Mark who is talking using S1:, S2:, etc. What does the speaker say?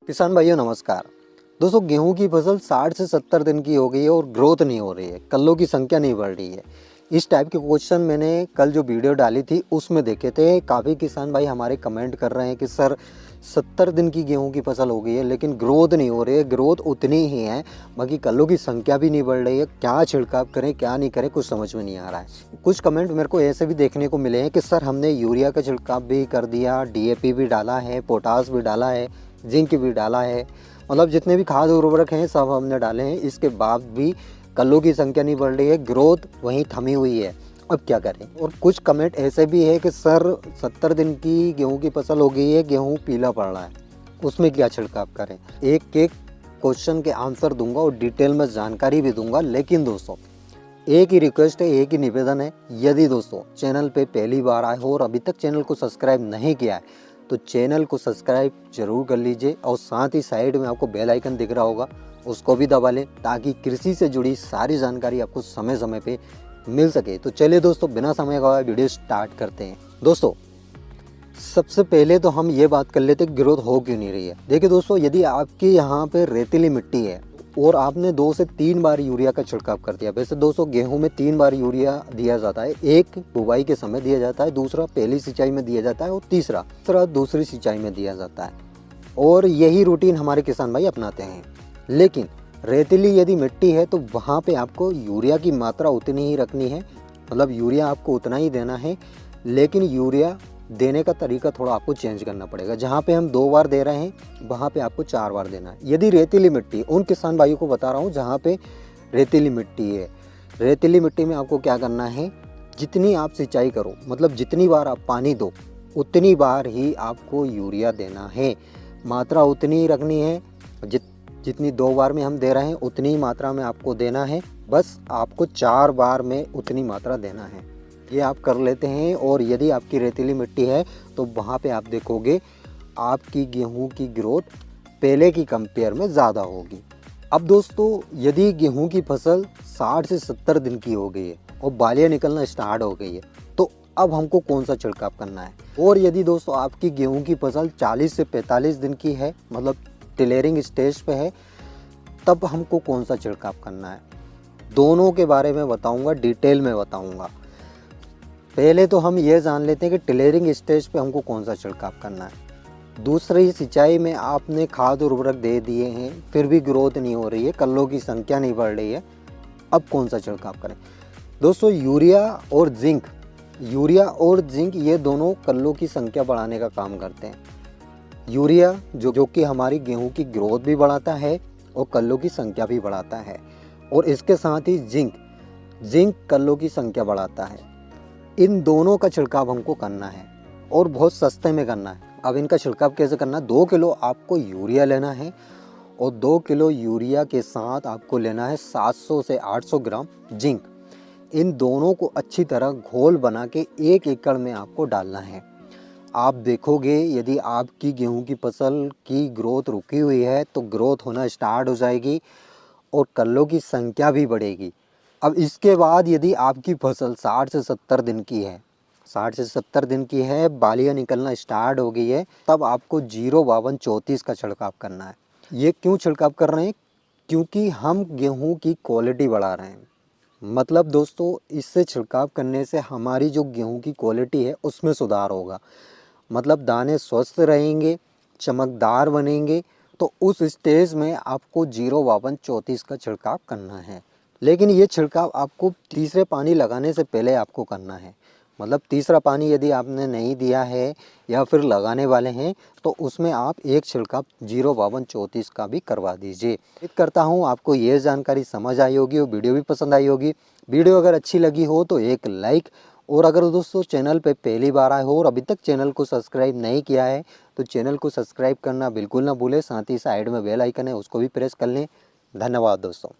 S1: किसान भाइयों नमस्कार। दोस्तों गेहूं की फसल 60 से 70 दिन की हो गई है और ग्रोथ नहीं हो रही है, कल्लों की संख्या नहीं बढ़ रही है। इस टाइप के क्वेश्चन मैंने कल जो वीडियो डाली थी उसमें देखे थे। काफ़ी किसान भाई हमारे कमेंट कर रहे हैं कि सर 70 दिन की गेहूं की फसल हो गई है लेकिन ग्रोथ नहीं हो रही है, ग्रोथ उतनी ही है, बाकी कल्लों की संख्या भी नहीं बढ़ रही है। क्या छिड़काव करें क्या नहीं करें कुछ समझ में नहीं आ रहा है। कुछ कमेंट मेरे को ऐसे भी देखने को मिले हैं कि सर हमने यूरिया का छिड़काव भी कर दिया, DAP भी डाला है, पोटास भी डाला है, जिंक भी डाला है, मतलब जितने भी खाद उर्वरक हैं सब हमने डाले हैं, इसके बाद भी कल्लों की संख्या नहीं बढ़ रही है, ग्रोथ वहीं थमी हुई है। अब क्या करें। और कुछ कमेंट ऐसे भी है कि सर 70 दिन की गेहूं की फसल हो गई है, गेहूं पीला पड़ रहा है, उसमें क्या छिड़काव करें। एक एक क्वेश्चन के आंसर दूंगा और डिटेल में जानकारी भी दूंगा। लेकिन दोस्तों एक ही रिक्वेस्ट है, एक ही निवेदन है, यदि दोस्तों चैनल पे पहली बार आए हो और अभी तक चैनल को सब्सक्राइब नहीं किया है तो चैनल को सब्सक्राइब जरूर कर लीजिए और साथ ही साइड में आपको बेल आइकन दिख रहा होगा उसको भी दबा लें ताकि कृषि से जुड़ी सारी जानकारी आपको समय समय पे मिल सके। तो चलिए दोस्तों बिना समय गवाए वीडियो स्टार्ट करते हैं। दोस्तों सबसे पहले तो हम ये बात कर लेते हैं ग्रोथ हो क्यों नहीं रही है। देखिए दोस्तों, यदि आपके यहाँ पे रेतीली मिट्टी है और आपने 2 से 3 बार यूरिया का छिड़काव कर दिया, वैसे दोस्तों गेहूं में 3 बार यूरिया दिया जाता है, एक बुवाई के समय दिया जाता है, दूसरा पहली सिंचाई में दिया जाता है और तीसरा दूसरी सिंचाई में दिया जाता है और यही रूटीन हमारे किसान भाई अपनाते हैं। लेकिन रेतीली यदि मिट्टी है तो वहाँ पे आपको यूरिया की मात्रा उतनी ही रखनी है, मतलब यूरिया आपको उतना ही देना है, लेकिन यूरिया देने का तरीका थोड़ा आपको चेंज करना पड़ेगा। जहाँ पे हम 2 बार दे रहे हैं वहाँ पे आपको 4 बार देना है। यदि रेतीली मिट्टी, उन किसान भाइयों को बता रहा हूँ जहाँ पे रेतीली मिट्टी है, रेतीली मिट्टी में आपको क्या करना है, जितनी आप सिंचाई करो, मतलब जितनी बार आप पानी दो उतनी बार ही आपको यूरिया देना है, मात्रा उतनी ही रखनी है। जितनी 2 बार में हम दे रहे हैं उतनी ही मात्रा में आपको देना है, बस आपको 4 बार में उतनी मात्रा देना है। ये आप कर लेते हैं और यदि आपकी रेतीली मिट्टी है तो वहाँ पे आप देखोगे आपकी गेहूं की ग्रोथ पहले की कंपेयर में ज़्यादा होगी। अब दोस्तों यदि गेहूं की फसल 60 से 70 दिन की हो गई है और बालियाँ निकलना स्टार्ट हो गई है तो अब हमको कौन सा छिड़काव करना है। और यदि दोस्तों आपकी गेहूं की फसल 40 से 45 दिन की है, मतलब टिलेरिंग स्टेज पे है, तब हमको कौन सा छिड़काव करना है, दोनों के बारे में बताऊँगा, डिटेल में बताऊँगा। पहले तो हम ये जान लेते हैं कि टिलेरिंग स्टेज पे हमको कौन सा छिड़काव करना है। दूसरी सिंचाई में आपने खाद उर्वरक दे दिए हैं फिर भी ग्रोथ नहीं हो रही है, कल्लों की संख्या नहीं बढ़ रही है, अब कौन सा छिड़काव करें। दोस्तों यूरिया और जिंक ये दोनों कल्लों की संख्या बढ़ाने का काम करते हैं। यूरिया जो कि हमारी गेहूं की ग्रोथ भी बढ़ाता है और कल्लों की संख्या भी बढ़ाता है, और इसके साथ ही जिंक कल्लों की संख्या बढ़ाता है। इन दोनों का छिड़काव हमको करना है और बहुत सस्ते में करना है। अब इनका छिड़काव कैसे करना है, 2 किलो आपको यूरिया लेना है और 2 किलो यूरिया के साथ आपको लेना है 700 से 800 ग्राम जिंक। इन दोनों को अच्छी तरह घोल बना के 1 एकड़ में आपको डालना है। आप देखोगे यदि आपकी गेहूं की फसल की ग्रोथ रुकी हुई है तो ग्रोथ होना स्टार्ट हो जाएगी और कल्लों की संख्या भी बढ़ेगी। अब इसके बाद यदि आपकी फसल 60 से 70 दिन की है, 60 से 70 दिन की है, बालियाँ निकलना स्टार्ट हो गई है, तब आपको 05234 का छिड़काव करना है। ये क्यों छिड़काव कर रहे हैं, क्योंकि हम गेहूं की क्वालिटी बढ़ा रहे हैं। मतलब दोस्तों इससे छिड़काव करने से हमारी जो गेहूं की क्वालिटी है उसमें सुधार होगा, मतलब दाने स्वस्थ रहेंगे, चमकदार बनेंगे। तो उस स्टेज में आपको 05234 का छिड़काव करना है। लेकिन ये छिड़काव आपको तीसरे पानी लगाने से पहले आपको करना है, मतलब तीसरा पानी यदि आपने नहीं दिया है या फिर लगाने वाले हैं तो उसमें आप एक छिड़काव 05234 का भी करवा दीजिए। उम्मीद करता हूँ आपको ये जानकारी समझ आई होगी और वीडियो भी पसंद आई होगी। वीडियो अगर अच्छी लगी हो तो एक लाइक, और अगर दोस्तों चैनल पे पहली बार आए हो और अभी तक चैनल को सब्सक्राइब नहीं किया है तो चैनल को सब्सक्राइब करना बिल्कुल ना भूलें, साथ ही साइड में बेल आइकन है उसको भी प्रेस कर लें। धन्यवाद दोस्तों।